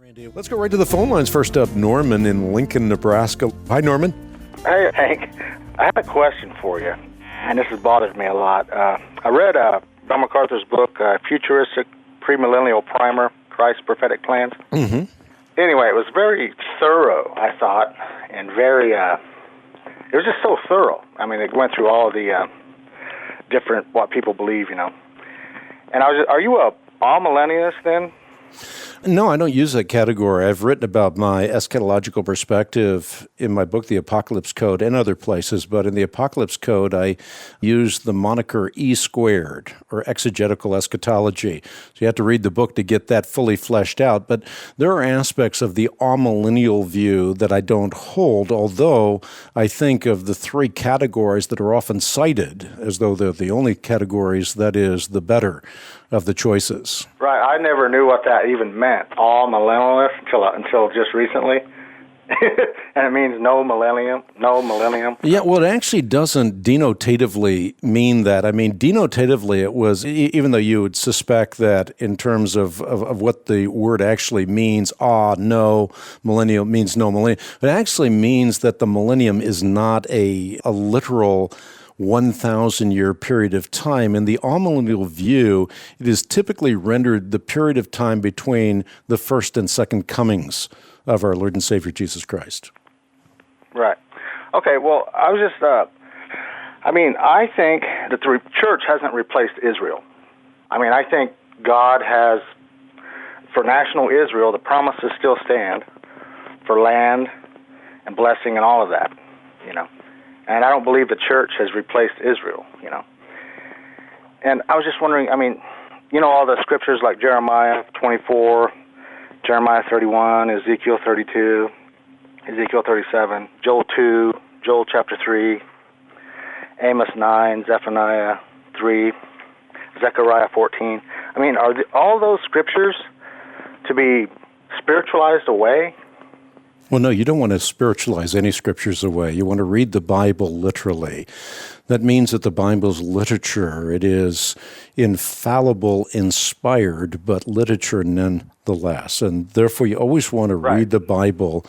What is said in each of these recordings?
Randy, let's go right to the phone lines. First up, Norman in Lincoln, Nebraska. Hi, Norman. Hey, Hank. I have a question for you, and this has bothered me a lot. I read John MacArthur's book, Futuristic Premillennial Primer, Christ's Prophetic Plans. Mm-hmm. Anyway, it was very thorough, I thought, and very, it was just so thorough. I mean, it went through all the different, what people believe, you know. And are you a amillennialist then? No, I don't use that category. I've written about my eschatological perspective in my book, The Apocalypse Code, and other places, but in the Apocalypse Code, I use the moniker E², or exegetical eschatology. So you have to read the book to get that fully fleshed out, but there are aspects of the amillennial view that I don't hold, although I think of the three categories that are often cited as though they're the only categories, that is, the better of the choices. Right. I never knew what that even meant, amillennialist, until just recently. And it means no millennium. Yeah, well, it actually doesn't denotatively mean that. I mean, denotatively it was, even though you would suspect that in terms of what the word actually means, no, millennium means no millennium, it actually means that the millennium is not a literal 1,000-year period of time. In the amillennial view, it is typically rendered the period of time between the first and second comings of our Lord and Savior Jesus Christ. Right. Okay, well, I was just, I think that the church hasn't replaced Israel. I mean, I think God has, for national Israel, the promises still stand for land and blessing and all of that, you know. And I don't believe the church has replaced Israel, you know. And I was just wondering, I mean, you know, all the scriptures like Jeremiah 24, Jeremiah 31, Ezekiel 32, Ezekiel 37, Joel 2, Joel chapter 3, Amos 9, Zephaniah 3, Zechariah 14. I mean, are all those scriptures to be spiritualized away? Well, no, you don't want to spiritualize any scriptures away. You want to read the Bible literally. That means that the Bible's literature, it is infallible, inspired, but literature nonetheless. And therefore, you always want to read the Bible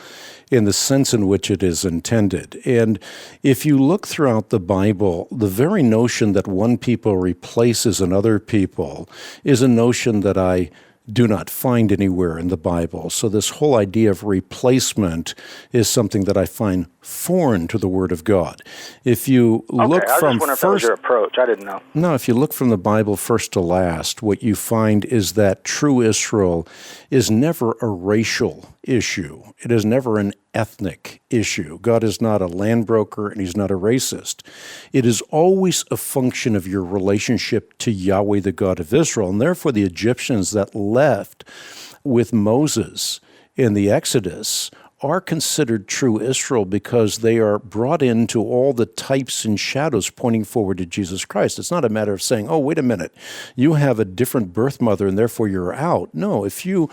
in the sense in which it is intended. And if you look throughout the Bible, the very notion that one people replaces another people is a notion that I do not find anywhere in the Bible. So this whole idea of replacement is something that I find foreign to the Word of God. If you look I from just wonder if that was your approach. I didn't know. No, if you look from the Bible first to last, what you find is that true Israel is never a racial issue. It is never an ethnic issue. God is not a land broker and he's not a racist. It is always a function of your relationship to Yahweh, the God of Israel. And therefore the Egyptians that left with Moses in the Exodus are considered true Israel because they are brought into all the types and shadows pointing forward to Jesus Christ. It's not a matter of saying, oh, wait a minute, you have a different birth mother and therefore you're out. No, if you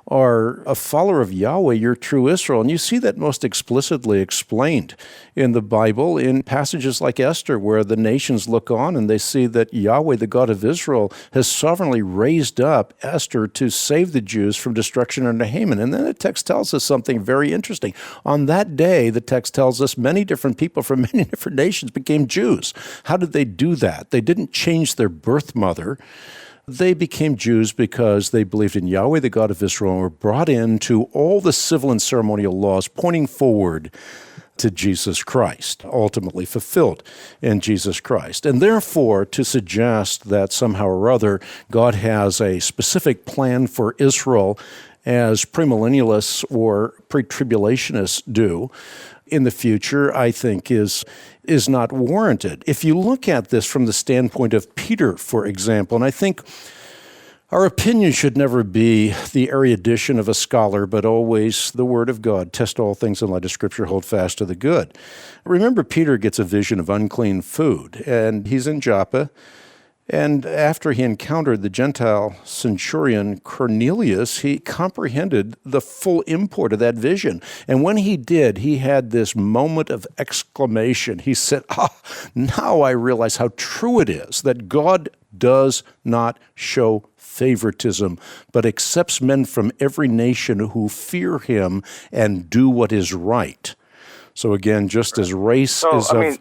are a follower of Yahweh, you're true Israel. And you see that most explicitly explained in the Bible in passages like Esther, where the nations look on and they see that Yahweh, the God of Israel, has sovereignly raised up Esther to save the Jews from destruction under Haman. And then the text tells us something very interesting. On that day, the text tells us many different people from many different nations became Jews. How did they do that? They didn't change their birth mother. They became Jews because they believed in Yahweh, the God of Israel, and were brought into all the civil and ceremonial laws pointing forward to Jesus Christ, ultimately fulfilled in Jesus Christ. And therefore, to suggest that somehow or other God has a specific plan for Israel as premillennialists or pre-tribulationists do in the future, I think is not warranted. If you look at this from the standpoint of Peter, for example, and I think our opinion should never be the erudition of a scholar, but always the Word of God. Test all things in light of Scripture, hold fast to the good. Remember, Peter gets a vision of unclean food, and he's in Joppa, And after he encountered the Gentile centurion Cornelius, he comprehended the full import of that vision. And when he did, he had this moment of exclamation. He said, now I realize how true it is that God does not show favoritism, but accepts men from every nation who fear him and do what is right. So again, just as race is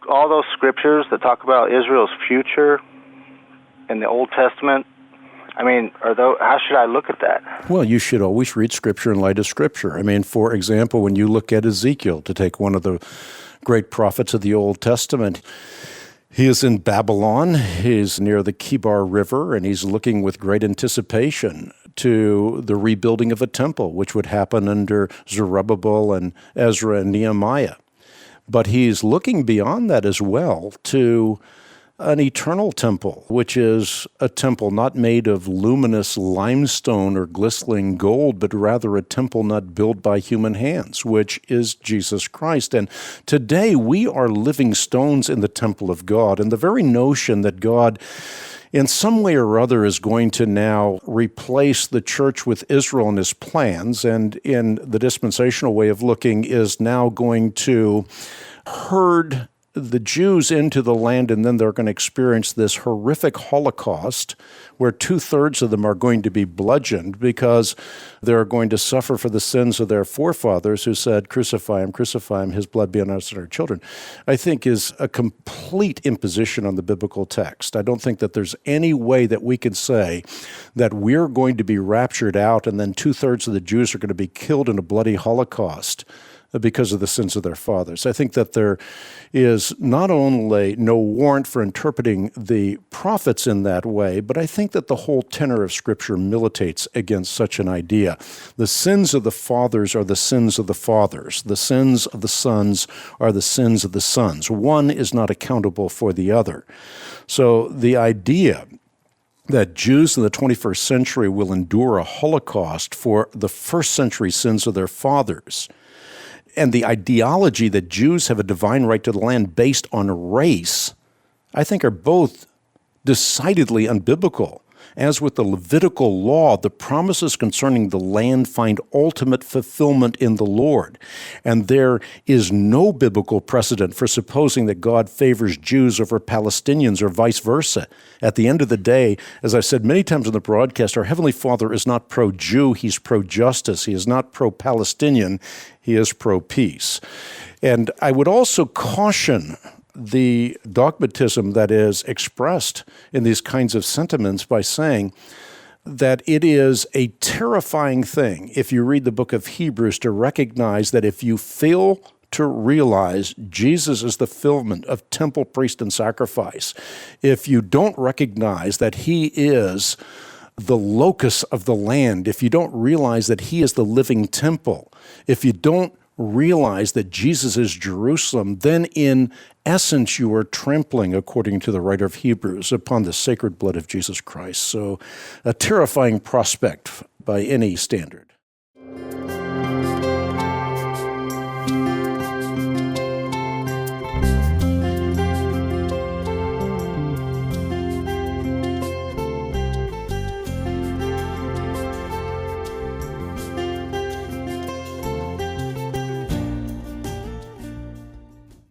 all those scriptures that talk about Israel's future in the Old Testament, how should I look at that? Well, you should always read Scripture in light of Scripture. For example, when you look at Ezekiel, to take one of the great prophets of the Old Testament, he is in Babylon, he's near the Kibar River, and he's looking with great anticipation to the rebuilding of a temple, which would happen under Zerubbabel and Ezra and Nehemiah. But he's looking beyond that as well to an eternal temple, which is a temple not made of luminous limestone or glistening gold, but rather a temple not built by human hands, which is Jesus Christ. And today we are living stones in the temple of God. And the very notion that God in some way or other is going to now replace the church with Israel in his plans, and in the dispensational way of looking is now going to herd the Jews into the land, and then they're going to experience this horrific Holocaust where 2/3 of them are going to be bludgeoned because they're going to suffer for the sins of their forefathers who said, crucify him, his blood be on us and our children, I think is a complete imposition on the biblical text. I don't think that there's any way that we can say that we're going to be raptured out and then 2/3 of the Jews are going to be killed in a bloody Holocaust because of the sins of their fathers. I think that there is not only no warrant for interpreting the prophets in that way, but I think that the whole tenor of Scripture militates against such an idea. The sins of the fathers are the sins of the fathers. The sins of the sons are the sins of the sons. One is not accountable for the other. So the idea that Jews in the 21st century will endure a Holocaust for the first century sins of their fathers, and the ideology that Jews have a divine right to the land based on race, I think are both decidedly unbiblical. As with the Levitical law, the promises concerning the land find ultimate fulfillment in the Lord. And there is no biblical precedent for supposing that God favors Jews over Palestinians or vice versa. At the end of the day, as I've said many times in the broadcast, our Heavenly Father is not pro-Jew, he's pro-justice. He is not pro-Palestinian, he is pro-peace. And I would also caution the dogmatism that is expressed in these kinds of sentiments by saying that it is a terrifying thing, if you read the book of Hebrews, to recognize that if you fail to realize Jesus is the fulfillment of temple, priest, and sacrifice, if you don't recognize that he is the locus of the land, if you don't realize that he is the living temple, if you don't realize that Jesus is Jerusalem, then in essence you are trampling, according to the writer of Hebrews, upon the sacred blood of Jesus Christ. So a terrifying prospect by any standard.